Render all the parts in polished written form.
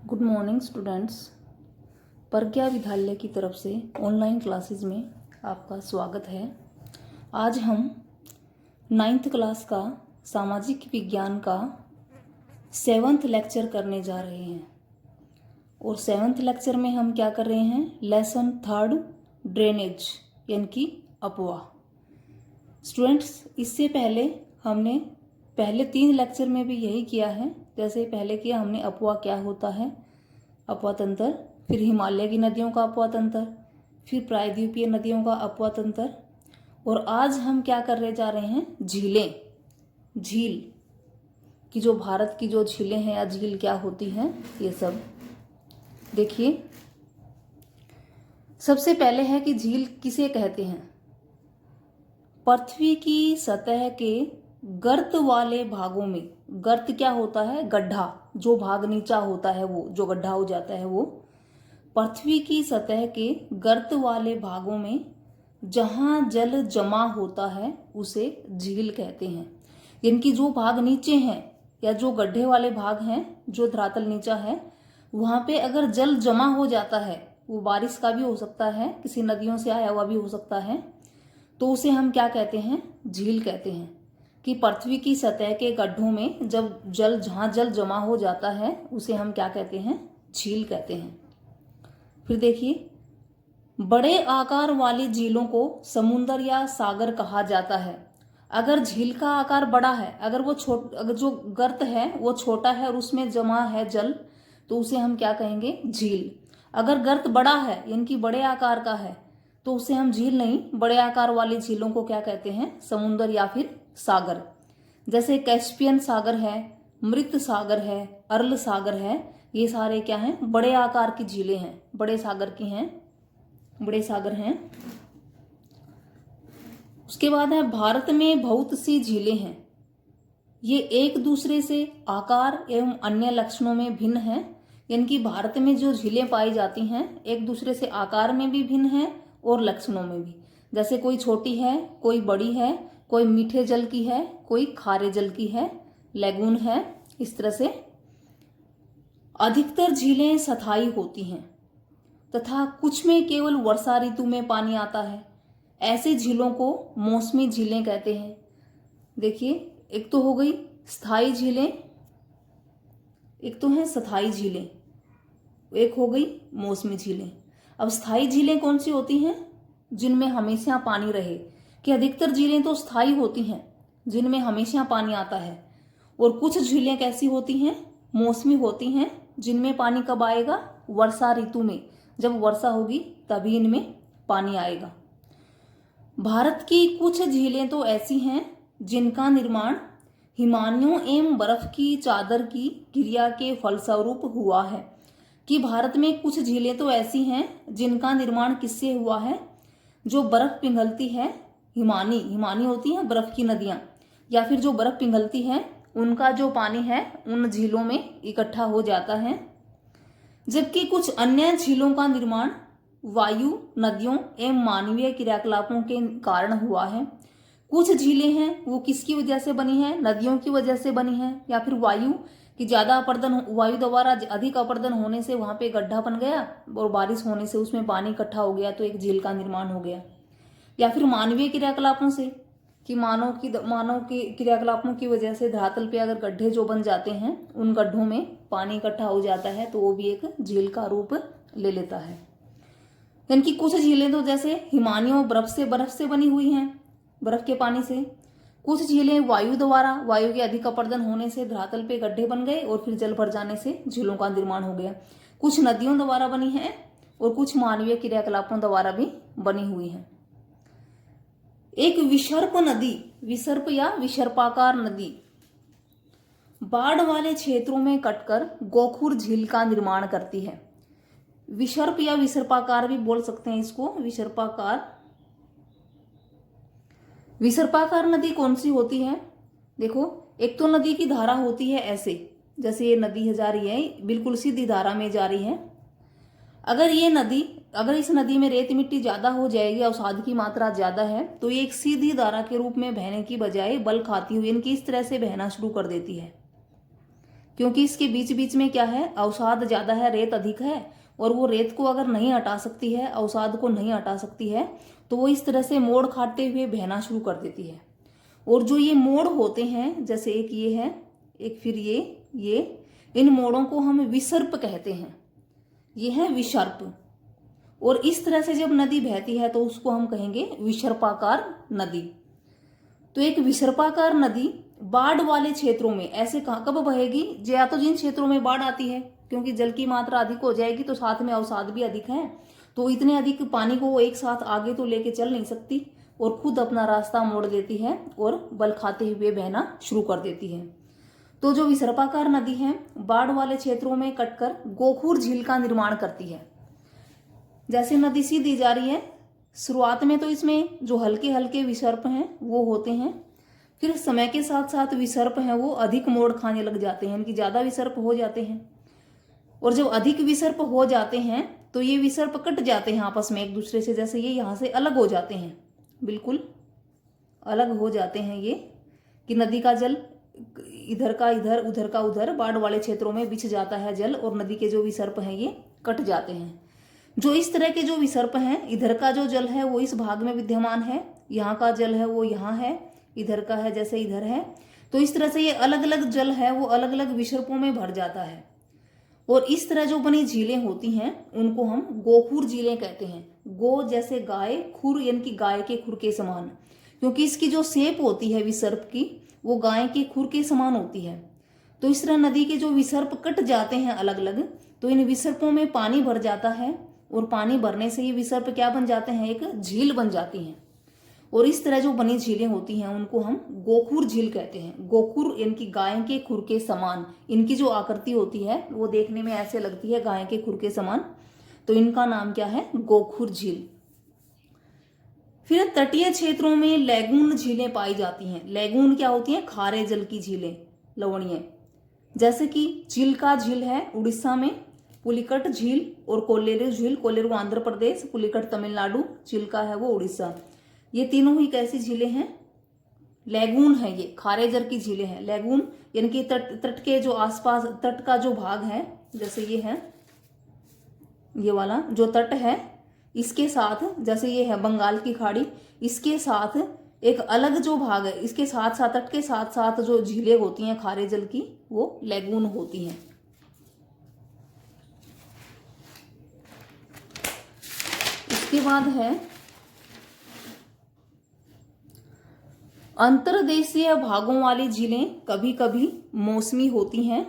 Good morning students. प्रज्ञा विद्यालय की तरफ से ऑनलाइन क्लासेस में आपका स्वागत है। आज हम 9th क्लास का सामाजिक विज्ञान का 7th लेक्चर करने जा रहे हैं और 7th लेक्चर में हम क्या कर रहे हैं, लेसन 3 ड्रेनेज यानी कि अपवाह। स्टूडेंट्स, इससे पहले हमने पहले 3 लेक्चर में भी यही किया है। जैसे पहले किया हमने अपवाह क्या होता है, अपवाह तंत्र, फिर हिमालय की नदियों का अपवाह तंत्र, फिर प्रायद्वीपीय नदियों का अपवाह तंत्र, और आज हम क्या करने जा रहे हैं, झीलें। झील की जो भारत की जो झीलें हैं या झील क्या होती हैं, ये सब देखिए। सबसे पहले है कि झील किसे कहते हैं। पृथ्वी की सतह के गर्त वाले भागों में, गर्त क्या होता है, गड्ढा, जो भाग नीचा होता है वो जो गड्ढा हो जाता है वो, पृथ्वी की सतह के गर्त वाले भागों में जहां जल जमा होता है उसे झील कहते हैं। यानी कि जो भाग नीचे हैं या जो गड्ढे वाले भाग हैं, जो धरातल नीचा है, वहां पे अगर जल जमा हो जाता है, वो बारिश का भी हो सकता है, किसी नदियों से आया हुआ भी हो सकता है, तो उसे हम क्या कहते हैं, झील कहते हैं। कि पृथ्वी की सतह के गड्ढों में जब जहां जल जमा हो जाता है उसे हम क्या कहते हैं, झील कहते हैं। फिर देखिए, बड़े आकार वाली झीलों को समुद्र या सागर कहा जाता है। अगर झील का आकार बड़ा है, अगर जो गर्त है वो छोटा है और उसमें जमा है जल, तो उसे हम क्या कहेंगे, झील। अगर गर्त बड़ा है यानी कि बड़े आकार का है, तो उसे हम झील नहीं, बड़े आकार वाली झीलों को क्या कहते हैं, समुद्र या फिर सागर। जैसे कैस्पियन सागर है, मृत सागर है, अरल सागर है, ये सारे क्या हैं, बड़े आकार की झीलें हैं, बड़े सागर की हैं, बड़े सागर हैं। उसके बाद है, भारत में बहुत सी झीलें हैं। ये एक दूसरे से आकार एवं अन्य लक्षणों में भिन्न हैं। यानी कि भारत में जो झीलें पाई जाती हैं एक दूसरे से आकार में भी भिन्न हैं और लक्षणों में भी। जैसे कोई छोटी है, कोई बड़ी है, कोई मीठे जल की है, कोई खारे जल की है, लैगून है, इस तरह से। अधिकतर झीलें स्थायी होती हैं तथा कुछ में केवल वर्षा ऋतु में पानी आता है। ऐसे झीलों को मौसमी झीलें कहते हैं। देखिए, एक तो हो गई स्थायी झीलें, एक तो है स्थायी झीलें, एक हो गई मौसमी झीलें। अब स्थायी झीलें कौन सी होती हैं, जिनमें हमेशा पानी रहे। कि अधिकतर झीलें तो स्थायी होती हैं जिनमें हमेशा पानी आता है, और कुछ झीलें कैसी होती हैं, मौसमी होती हैं, जिनमें पानी कब आएगा, वर्षा ऋतु में। जब वर्षा होगी तभी इनमें पानी आएगा। भारत की कुछ झीलें तो ऐसी हैं जिनका निर्माण हिमानियों एवं बर्फ की चादर की क्रिया के फलस्वरूप हुआ है। कि भारत में कुछ झीलें तो ऐसी हैं जिनका निर्माण किससे हुआ है, जो बर्फ पिघलती है, हिमानी होती है बर्फ की नदियां, या फिर जो बर्फ पिघलती है उनका जो पानी है उन झीलों में इकट्ठा हो जाता है। जबकि कुछ अन्य झीलों का निर्माण वायु, नदियों एवं मानवीय क्रियाकलापों के कारण हुआ है। कुछ झीलें हैं वो किसकी वजह से बनी है, नदियों की वजह से बनी है, या फिर वायु की ज्यादा अपर्दन, वायु द्वारा अधिक अपर्दन होने से वहां पे गड्ढा बन गया और बारिश होने से उसमें पानी इकट्ठा हो गया तो एक झील का निर्माण हो गया। या फिर मानवीय क्रियाकलापों से, कि मानव की क्रियाकलापों की वजह से धरातल पे अगर गड्ढे जो बन जाते हैं उन गड्ढों में पानी इकट्ठा हो जाता है तो वो भी एक झील का रूप ले लेता है। यानी कि कुछ झीलें तो जैसे हिमानियों बर्फ से बनी हुई हैं, बर्फ के पानी से। कुछ झीलें वायु के अधिक अपर्दन होने से धरातल पे गड्ढे बन गए और फिर जल भर जाने से झीलों का निर्माण हो गया। कुछ नदियों द्वारा बनी है और कुछ मानवीय क्रियाकलापों द्वारा भी बनी हुई है। एक विसर्प नदी, विसर्प या विसर्पाकार नदी बाढ़ वाले क्षेत्रों में कटकर गोखुर झील का निर्माण करती है। विसर्प या विसर्पाकार भी बोल सकते हैं इसको, विसर्पाकार नदी कौन सी होती है, देखो, एक तो नदी की धारा होती है ऐसे, जैसे ये नदी जा रही है, बिल्कुल सीधी धारा में जा रही है। अगर इस नदी में रेत मिट्टी ज्यादा हो जाएगी, अवसाद की मात्रा ज्यादा है, तो ये एक सीधी धारा के रूप में बहने की बजाय बल खाती हुई इनकी इस तरह से बहना शुरू कर देती है क्योंकि इसके बीच बीच में क्या है, अवसाद ज्यादा है, रेत अधिक है, और वो रेत को अगर नहीं हटा सकती है, अवसाद को नहीं हटा सकती है, तो वो इस तरह से मोड़ खाते हुए बहना शुरू कर देती है। और जो ये मोड़ होते हैं, जैसे एक ये है, एक फिर ये इन मोड़ों को हम विसर्प कहते हैं। ये है विसर्प। और इस तरह से जब नदी बहती है तो उसको हम कहेंगे विसर्पाकार नदी। तो एक विसर्पाकार नदी बाढ़ वाले क्षेत्रों में ऐसे कब बहेगी, या तो जिन क्षेत्रों में बाढ़ आती है, क्योंकि जल की मात्रा अधिक हो जाएगी तो साथ में अवसाद भी अधिक है, तो इतने अधिक पानी को वो एक साथ आगे तो लेके चल नहीं सकती और खुद अपना रास्ता मोड़ देती है और बल खाते हुए बहना शुरू कर देती है। तो जो विसर्पाकार नदी है बाढ़ वाले क्षेत्रों में कटकर गोखूर झील का निर्माण करती है। जैसे नदी सीधी जा रही है, शुरुआत में तो इसमें जो हल्के हल्के विसर्प हैं वो होते हैं, फिर समय के साथ साथ विसर्प हैं वो अधिक मोड़ खाने लग जाते हैं, इनकी ज्यादा विसर्प हो जाते हैं। और जब अधिक विसर्प हो जाते हैं तो ये विसर्प कट जाते हैं आपस में एक दूसरे से, जैसे ये यहाँ से अलग हो जाते हैं, बिल्कुल अलग हो जाते हैं ये, कि नदी का जल इधर का इधर, उधर का उधर, बाढ़ वाले क्षेत्रों में बिछ जाता है जल, और नदी के जो विसर्प हैं ये कट जाते हैं। जो इस तरह के जो विसर्प हैं, इधर का जो जल है वो इस भाग में विद्यमान है, यहाँ का जल है वो यहाँ है, इधर का है जैसे इधर है, तो इस तरह से ये अलग अलग जल है वो अलग अलग विसर्पों में भर जाता है। और इस तरह जो बनी झीलें होती हैं उनको हम गोखुर झीलें कहते हैं। गो जैसे गाय, खुर यानी कि गाय के खुर के समान, क्योंकि इसकी जो शेप होती है विसर्प की वो गाय के खुर के समान होती है। तो इस तरह नदी के जो विसर्प कट जाते हैं अलग अलग, तो इन विसर्पों में पानी भर जाता है, और पानी भरने से ये विसर्प क्या बन जाते हैं, एक झील बन जाती हैं। और इस तरह जो बनी झीलें होती हैं उनको हम गोखुर झील कहते हैं। गोखुर यानी कि गाय के खुर के समान, इनकी जो आकृति होती है वो देखने में ऐसे लगती है गाय के खुर के समान, तो इनका नाम क्या है, गोखुर झील। फिर तटीय क्षेत्रों में लैगून झीलें पाई जाती हैं। लैगून क्या होती हैं, खारे जल की झीलें, लवणीय, जैसे कि चिल्का झील है उड़ीसा में, पुलिकट झील और कोल्लेरू झील, कोल्लेरू आंध्र प्रदेश, पुलिकट तमिलनाडु, चिल्का है वो उड़ीसा। ये तीनों ही कैसी झीलें हैं, लैगून है, ये खारे जल की झीलें हैं। लैगून यानी कि तट के जो आसपास तट का जो भाग है, जैसे ये है, ये वाला जो तट है, इसके साथ जैसे ये है बंगाल की खाड़ी, इसके साथ एक अलग जो भाग है, इसके साथ साथ तट के साथ साथ जो झीलें होती हैं खारे जल की, वो लैगून होती हैं। इसके बाद है अंतर्देशीय भागों वाली झीलें कभी कभी मौसमी होती हैं।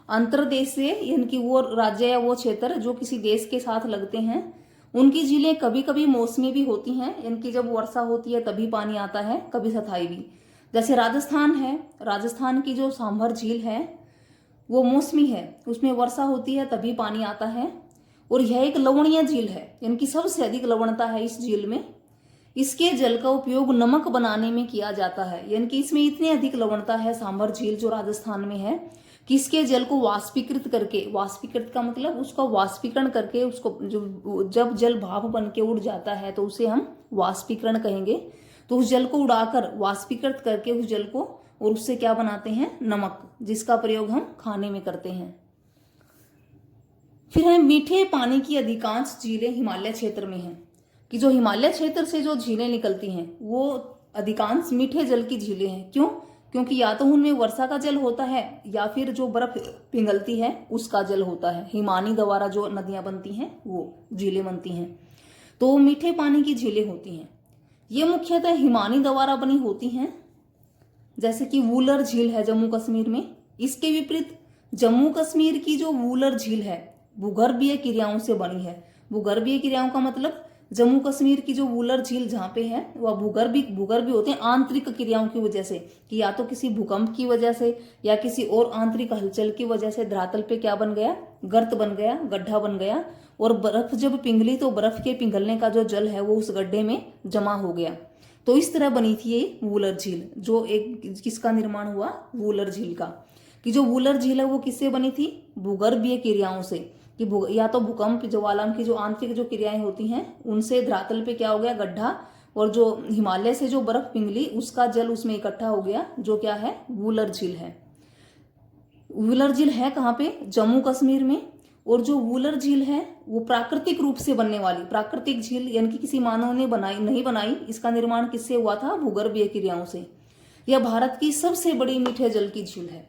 अंतर्देशीय यानी कि वो राज्य या वो क्षेत्र जो किसी देश के साथ लगते हैं, उनकी झीलें कभी कभी मौसमी भी होती हैं, इनकी जब वर्षा होती है तभी पानी आता है, कभी स्थायी भी। जैसे राजस्थान है, राजस्थान की जो सांभर झील है वो मौसमी है, उसमें वर्षा होती है तभी पानी आता है। और यह एक लवणीय झील है, इनकी सबसे अधिक लवणता है इस झील में। इसके जल का उपयोग नमक बनाने में किया जाता है, यानी कि इसमें इतनी अधिक लवणता है सांभर झील जो राजस्थान में है, कि इसके जल को वाष्पीकृत करके, वाष्पीकृत का मतलब उसका वाष्पीकरण करके, उसको जो जब जल भाप बन के उड़ जाता है तो उसे हम वाष्पीकरण कहेंगे। तो उस जल को उड़ाकर वाष्पीकृत करके उस जल को, और उससे क्या बनाते हैं, नमक, जिसका प्रयोग हम खाने में करते हैं। फिर है मीठे पानी की अधिकांश झीलें हिमालय क्षेत्र में हैं, कि जो हिमालय क्षेत्र से जो झीलें निकलती हैं वो अधिकांश मीठे जल की झीलें हैं। क्यों? क्योंकि या तो उनमें वर्षा का जल होता है या फिर जो बर्फ पिघलती है उसका जल होता है। हिमानी द्वारा जो नदियां बनती हैं वो झीलें बनती हैं, तो मीठे पानी की झीलें होती हैं। ये मुख्यतः हिमानी द्वारा बनी होती हैं, जैसे कि वूलर झील है जम्मू कश्मीर में। इसके विपरीत जम्मू कश्मीर की जो वूलर झील है भूगर्भीय क्रियाओं से बनी है। भूगर्भीय क्रियाओं का मतलब जम्मू कश्मीर की जो वूलर झील जहाँ पे है वह भूगर्भीय होते हैं आंतरिक क्रियाओं की वजह से, कि या तो किसी भूकंप की वजह से या किसी और आंतरिक हलचल की वजह से धरातल पे क्या बन गया, गर्त बन गया, गड्ढा बन गया, और बर्फ जब पिघली तो बर्फ के पिघलने का जो जल है वो उस गड्ढे में जमा हो गया। तो इस तरह बनी थी ये वूलर झील, जो एक किसका निर्माण हुआ, वूलर झील का। कि जो वूलर झील है वो किससे बनी थी, भूगर्भीय क्रियाओं से, कि या तो भूकंप, ज्वालामुखी जो आंतरिक जो क्रियाएं होती हैं उनसे धरातल पे क्या हो गया, गड्ढा, और जो हिमालय से जो बर्फ पिघली उसका जल उसमें इकट्ठा हो गया, जो क्या है, वूलर झील है। वुलर झील है कहाँ पे? जम्मू कश्मीर में। और जो वुलर झील है वो प्राकृतिक रूप से बनने वाली प्राकृतिक झील, यानी कि किसी मानव ने नहीं बनाई। इसका निर्माण किससे हुआ था? भूगर्भीय क्रियाओं से। यह भारत की सबसे बड़ी मीठे जल की झील है।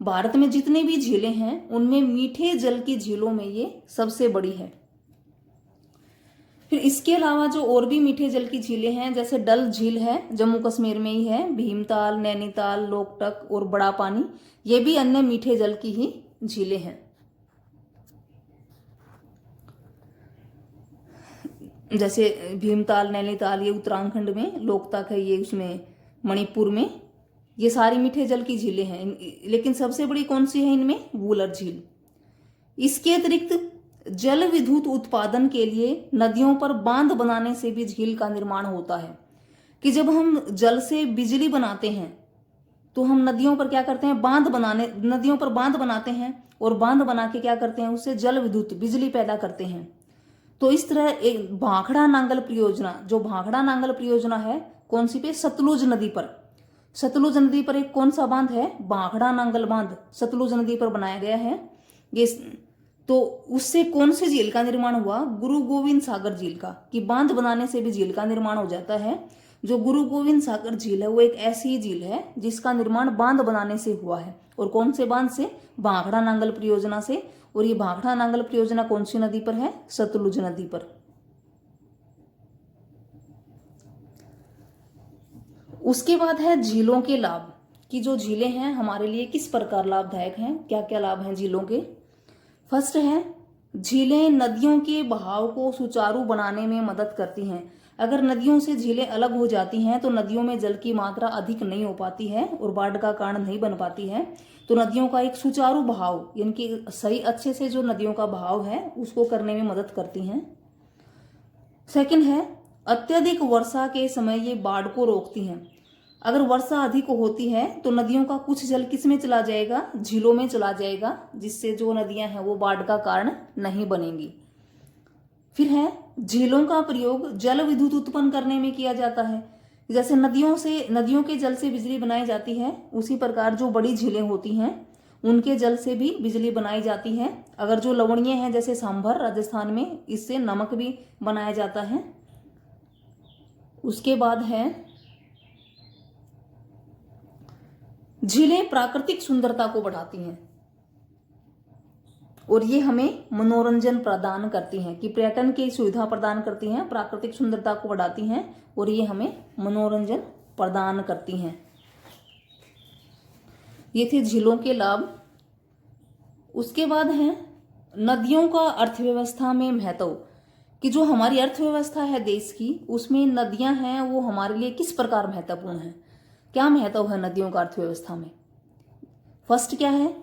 भारत में जितने भी झीलें हैं उनमें मीठे जल की झीलों में ये सबसे बड़ी है। फिर इसके अलावा जो और भी मीठे जल की झीलें हैं, जैसे डल झील है, जम्मू कश्मीर में ही है, भीमताल, नैनीताल, लोकटक और बड़ा पानी, ये भी अन्य मीठे जल की ही झीलें हैं। जैसे भीमताल, नैनीताल ये उत्तराखंड में, लोकटक है ये उसमें मणिपुर में, ये सारी मीठे जल की झीलें हैं। लेकिन सबसे बड़ी कौन सी है इनमें? वुलर झील। इसके अतिरिक्त जल विद्युत उत्पादन के लिए नदियों पर बांध बनाने से भी झील का निर्माण होता है। कि जब हम जल से बिजली बनाते हैं तो हम नदियों पर क्या करते हैं? नदियों पर बांध बनाते हैं, और बांध बना के क्या करते हैं? उससे जल विद्युत बिजली पैदा करते हैं। तो इस तरह एक भाखड़ा नांगल परियोजना, जो भाखड़ा नांगल परियोजना है, कौन सी पे? सतलुज नदी पर। सतलुज नदी पर एक कौन सा बांध है? भाखड़ा नांगल बांध सतलुज नदी पर बनाया गया है। ये तो उससे कौन सी झील का निर्माण हुआ? गुरु गोविंद सागर झील का। कि बांध बनाने से भी झील का निर्माण हो जाता है। जो गुरु गोविंद सागर झील है वो एक ऐसी झील है जिसका निर्माण बांध बनाने से हुआ है। और कौन से बांध से? भाखड़ा नांगल परियोजना से। और ये भाखड़ा नांगल परियोजना कौन सी नदी पर है? सतलुज नदी पर। उसके बाद है झीलों के लाभ। कि जो झीलें हैं हमारे लिए किस प्रकार लाभदायक हैं, क्या क्या लाभ हैं झीलों के। फर्स्ट है, झीलें नदियों के बहाव को सुचारू बनाने में मदद करती हैं। अगर नदियों से झीलें अलग हो जाती हैं तो नदियों में जल की मात्रा अधिक नहीं हो पाती है और बाढ़ का कारण नहीं बन पाती है। तो नदियों का एक सुचारू बहाव, यानी कि सही अच्छे से जो नदियों का बहाव है उसको करने में मदद करती हैं। सेकंड है, अत्यधिक वर्षा के समय ये बाढ़ को रोकती हैं। अगर वर्षा अधिक होती है तो नदियों का कुछ जल किस में चला जाएगा? झीलों में चला जाएगा, जिससे जो नदियां हैं वो बाढ़ का कारण नहीं बनेंगी। फिर है, झीलों का प्रयोग जल विद्युत उत्पन्न करने में किया जाता है। जैसे नदियों के जल से बिजली बनाई जाती है, उसी प्रकार जो बड़ी झीलें होती हैं उनके जल से भी बिजली बनाई जाती है। अगर जो लवणीय हैं जैसे सांभर राजस्थान में, इससे नमक भी बनाया जाता है। उसके बाद है, झीलें प्राकृतिक सुंदरता को बढ़ाती हैं और ये हमें मनोरंजन प्रदान करती हैं। कि पर्यटन की सुविधा प्रदान करती हैं, प्राकृतिक सुंदरता को बढ़ाती हैं और ये हमें मनोरंजन प्रदान करती हैं। ये थे झीलों के लाभ। उसके बाद है नदियों का अर्थव्यवस्था में महत्व। कि जो हमारी अर्थव्यवस्था है देश की, उसमें नदियां हैं वो हमारे लिए किस प्रकार महत्वपूर्ण है, क्या महत्व है नदियों का अर्थव्यवस्था में। फर्स्ट क्या है,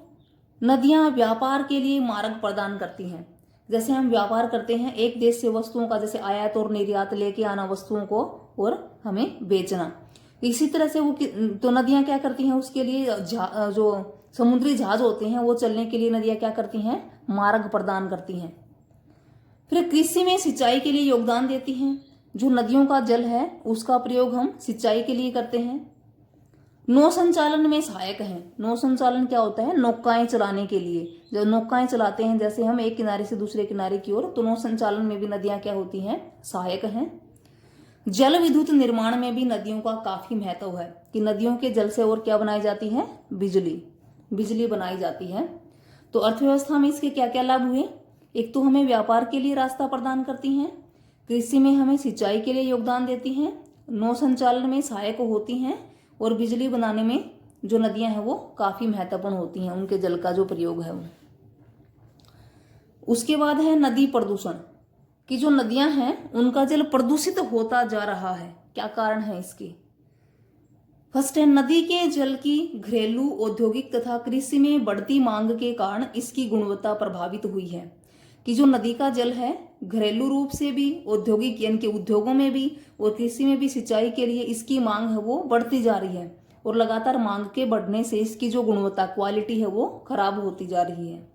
नदियां व्यापार के लिए मार्ग प्रदान करती हैं। जैसे हम व्यापार करते हैं एक देश से वस्तुओं का, जैसे आयात और निर्यात लेके आना वस्तुओं को और हमें बेचना, इसी तरह से वो तो नदियां क्या करती हैं, उसके लिए जो समुद्री जहाज होते हैं वो चलने के लिए नदियां क्या करती हैं, मार्ग प्रदान करती हैं। फिर कृषि में सिंचाई के लिए योगदान देती हैं। जो नदियों का जल है उसका प्रयोग हम सिंचाई के लिए करते हैं। नौ संचालन में सहायक है। नौ संचालन क्या होता है, नौकाएं चलाने के लिए। जब नौकाएं चलाते हैं जैसे हम एक किनारे से दूसरे किनारे की ओर, तो नौ संचालन में भी नदियां क्या होती हैं, सहायक हैं। जल विद्युत निर्माण में भी नदियों का काफी महत्व है। कि नदियों के जल से और क्या बनाई जाती है, बिजली बनाई जाती है। तो अर्थव्यवस्था में इसके क्या क्या लाभ हुए, एक तो हमें व्यापार के लिए रास्ता प्रदान करती हैं, कृषि में हमें सिंचाई के लिए योगदान देती हैं, नौ संचालन में सहायक होती हैं और बिजली बनाने में जो नदियां हैं वो काफी महत्वपूर्ण होती हैं, उनके जल का जो प्रयोग है वो। उसके बाद है नदी प्रदूषण। कि जो नदियां हैं उनका जल प्रदूषित होता जा रहा है, क्या कारण है इसके। फर्स्ट है, नदी के जल की घरेलू, औद्योगिक तथा कृषि में बढ़ती मांग के कारण इसकी गुणवत्ता प्रभावित हुई है। कि जो नदी का जल है घरेलू रूप से भी, औद्योगिक यानी कि उद्योगों में भी और कृषि में भी सिंचाई के लिए इसकी मांग है वो बढ़ती जा रही है और लगातार मांग के बढ़ने से इसकी जो गुणवत्ता, क्वालिटी है वो खराब होती जा रही है।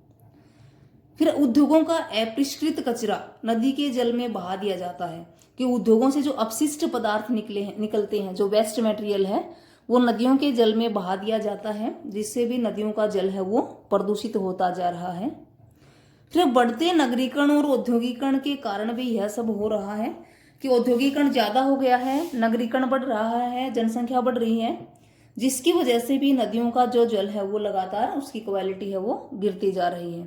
फिर उद्योगों का अपरिष्कृत कचरा नदी के जल में बहा दिया जाता है। कि उद्योगों से जो अपशिष्ट पदार्थ निकलते हैं, जो वेस्ट मटेरियल है, वो नदियों के जल में बहा दिया जाता है, जिससे भी नदियों का जल है वो प्रदूषित होता जा रहा है। फिर बढ़ते नगरीकरण और औद्योगिकरण के कारण भी यह सब हो रहा है कि औद्योगिकरण ज़्यादा हो गया है, नगरीकरण बढ़ रहा है, जनसंख्या बढ़ रही है, जिसकी वजह से भी नदियों का जो जल है वो लगातार उसकी क्वालिटी है वो गिरती जा रही है।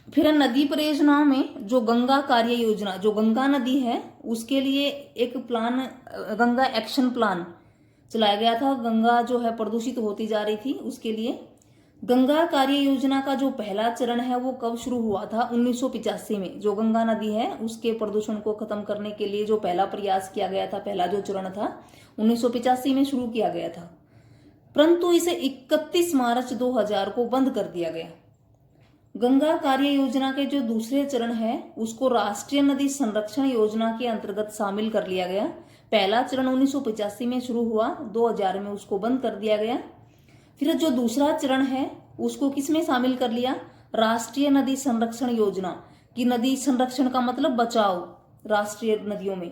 फिर नदी परियोजनाओं में जो गंगा कार्य योजना, जो गंगा नदी है उसके लिए एक प्लान, गंगा एक्शन प्लान चलाया गया था। गंगा जो है प्रदूषित होती जा रही थी, उसके लिए गंगा कार्य योजना का जो पहला चरण है वो कब शुरू हुआ था? 1985 में। जो गंगा नदी है उसके प्रदूषण को खत्म करने के लिए जो पहला प्रयास किया गया था, पहला जो चरण था 1985 में शुरू किया गया था, परंतु इसे 31 मार्च 2000 को बंद कर दिया गया। गंगा कार्य योजना के जो दूसरे चरण है उसको राष्ट्रीय नदी संरक्षण योजना के अंतर्गत शामिल कर लिया गया। पहला चरण 1985 में शुरू हुआ, 2000 में उसको बंद कर दिया गया। फिर जो दूसरा चरण है उसको किसमें शामिल कर लिया? राष्ट्रीय नदी संरक्षण योजना की। नदी संरक्षण का मतलब बचाव राष्ट्रीय नदियों में।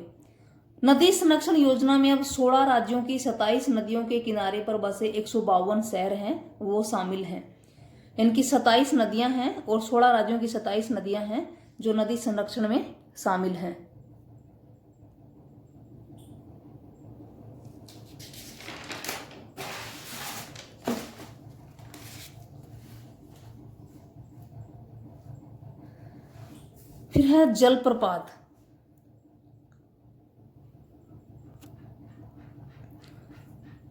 नदी संरक्षण योजना में अब 16 राज्यों की 27 नदियों के किनारे पर बसे 152 शहर हैं वो शामिल हैं। इनकी 27 नदियां हैं और 16 राज्यों की 27 नदियां हैं जो नदी संरक्षण में शामिल हैं। फिर है जलप्रपात।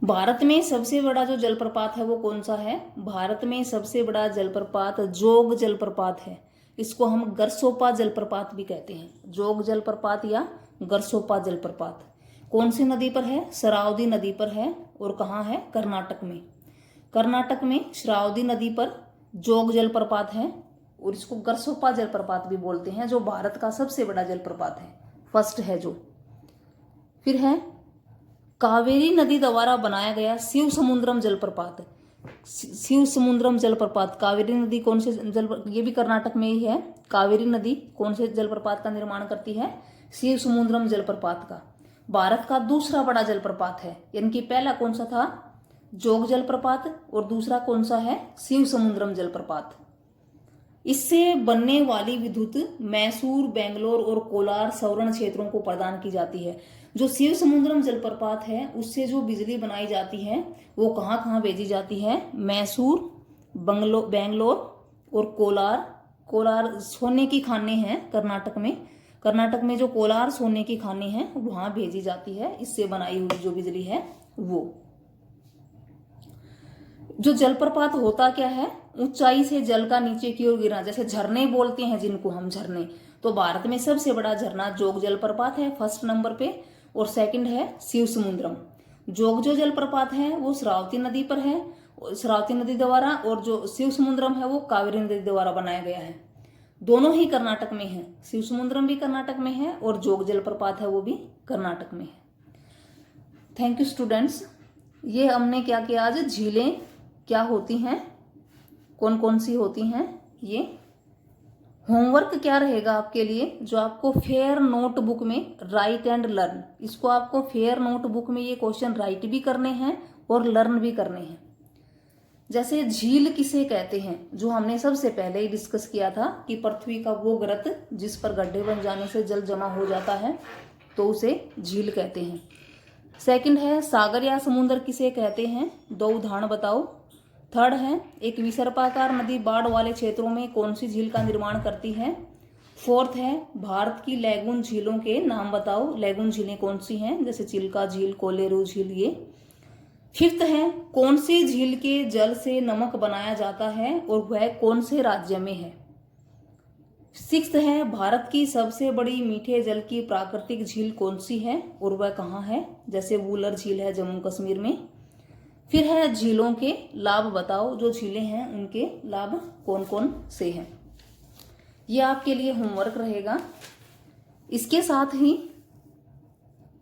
भारत में सबसे बड़ा जो जलप्रपात है वो कौन सा है? भारत में सबसे बड़ा जलप्रपात जोग जलप्रपात है। इसको हम गरसोपा जलप्रपात भी कहते हैं। जोग जलप्रपात या गरसोपा जलप्रपात कौन सी नदी पर है? शरावती नदी पर है। और कहाँ है? कर्नाटक में। कर्नाटक में शरावती नदी पर जोग जलप्रपात है और इसको गरसोपा जलप्रपात भी बोलते हैं, जो भारत का सबसे बड़ा जलप्रपात है, फर्स्ट है जो। फिर है कावेरी नदी द्वारा बनाया गया शिव समुद्रम जलप्रपात। शिव समुद्रम जलप्रपात, कावेरी नदी कौन से ये भी कर्नाटक में ही है। कावेरी नदी कौन से जलप्रपात का निर्माण करती है? शिव समुद्रम जलप्रपात का। भारत का दूसरा बड़ा जलप्रपात है। इनकी पहला कौन सा था? जोग जलप्रपात, और दूसरा कौन सा है? शिव समुद्रम जलप्रपात। इससे बनने वाली विद्युत मैसूर, बेंगलोर और कोलार सवर्ण क्षेत्रों को प्रदान की जाती है। जो शिव समुद्रम जलप्रपात है उससे जो बिजली बनाई जाती है वो कहाँ कहाँ भेजी जाती है? मैसूर, बेंगलोर और कोलार। कोलार सोने की खानें हैं कर्नाटक में। कर्नाटक में जो कोलार सोने की खानें हैं वहां भेजी जाती है। इससे बनाई हुई जो बिजली है वो। जो जलप्रपात होता क्या है? ऊंचाई से जल का नीचे की ओर गिरना, जैसे झरने बोलते हैं जिनको हम, झरने। तो भारत में सबसे बड़ा झरना जोग जलप्रपात है फर्स्ट नंबर पे, और सेकंड है शिव समुद्रम। जोग जो जलप्रपात है वो शरावती नदी पर है, शरावती नदी द्वारा, और जो शिव समुद्रम है वो कावेरी नदी द्वारा बनाया गया है। दोनों ही कर्नाटक में है। शिव समुद्रम भी कर्नाटक में है और जोग जलप्रपात है वो भी कर्नाटक में है। Thank you students. ये हमने क्या किया आज? झीलें क्या होती हैं, कौन कौन सी होती हैं, ये होमवर्क क्या रहेगा आपके लिए, जो आपको फेयर नोटबुक में राइट एंड लर्न, इसको आपको फेयर नोटबुक में ये क्वेश्चन राइट भी करने हैं और लर्न भी करने हैं। जैसे झील किसे कहते हैं, जो हमने सबसे पहले ही डिस्कस किया था कि पृथ्वी का वो ग्रत जिस पर गड्ढे बन जाने से जल जमा हो जाता है तो उसे झील कहते हैं। सेकंड है सागर या समुद्र किसे कहते हैं, 2 उदाहरण बताओ। थर्ड है एक विसर्पाकार नदी बाढ़ वाले क्षेत्रों में कौन सी झील का निर्माण करती है। फोर्थ है भारत की लैगून झीलों के नाम बताओ, लैगून झीलें कौन सी हैं, जैसे चिल्का झील, कोलेरू झील ये। फिफ्थ है कौन सी झील के जल से नमक बनाया जाता है और वह कौन से राज्य में है। सिक्स्थ है भारत की सबसे बड़ी मीठे जल की प्राकृतिक झील कौन सी है और वह कहाँ है, जैसे वूलर झील है जम्मू कश्मीर में। फिर है झीलों के लाभ बताओ, जो झीलें हैं उनके लाभ कौन कौन से हैं। यह आपके लिए होमवर्क रहेगा। इसके साथ ही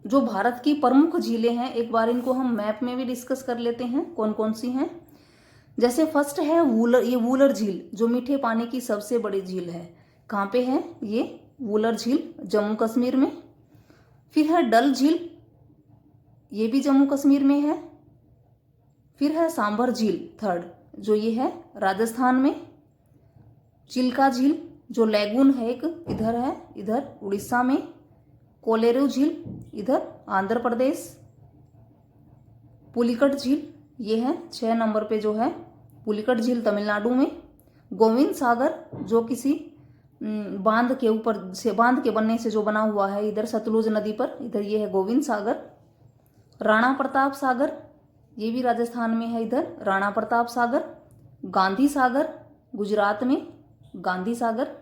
जो भारत की प्रमुख झीलें हैं एक बार इनको हम मैप में भी डिस्कस कर लेते हैं कौन कौन सी हैं। जैसे फर्स्ट है वूलर, ये वूलर झील जो मीठे पानी की सबसे बड़ी झील है। कहाँ पे है ये वूलर झील? जम्मू कश्मीर में। फिर है डल झील, ये भी जम्मू कश्मीर में है। फिर है सांभर झील थर्ड, जो ये है राजस्थान में। चिल्का झील जो लैगून है एक, इधर है, इधर उड़ीसा में। कोलेरू झील इधर आंध्र प्रदेश। पुलिकट झील ये है 6 नंबर पे जो है पुलिकट झील तमिलनाडु में। गोविंद सागर जो किसी बांध के ऊपर से, बांध के बनने से जो बना हुआ है, इधर सतलुज नदी पर, इधर ये है गोविंद सागर। राणा प्रताप सागर ये भी राजस्थान में है, इधर राणा प्रताप सागर। गांधी सागर गुजरात में, गांधी सागर।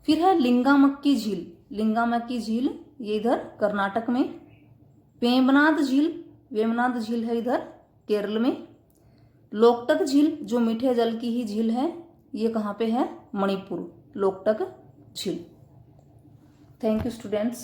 फिर है लिंगामक्की झील, लिंगामक्की झील ये इधर कर्नाटक में। वेम्बनाद झील, वेम्बनाद झील है इधर केरल में। लोकटक झील जो मीठे जल की ही झील है, ये कहाँ पे है, मणिपुर, लोकटक झील। Thank you students.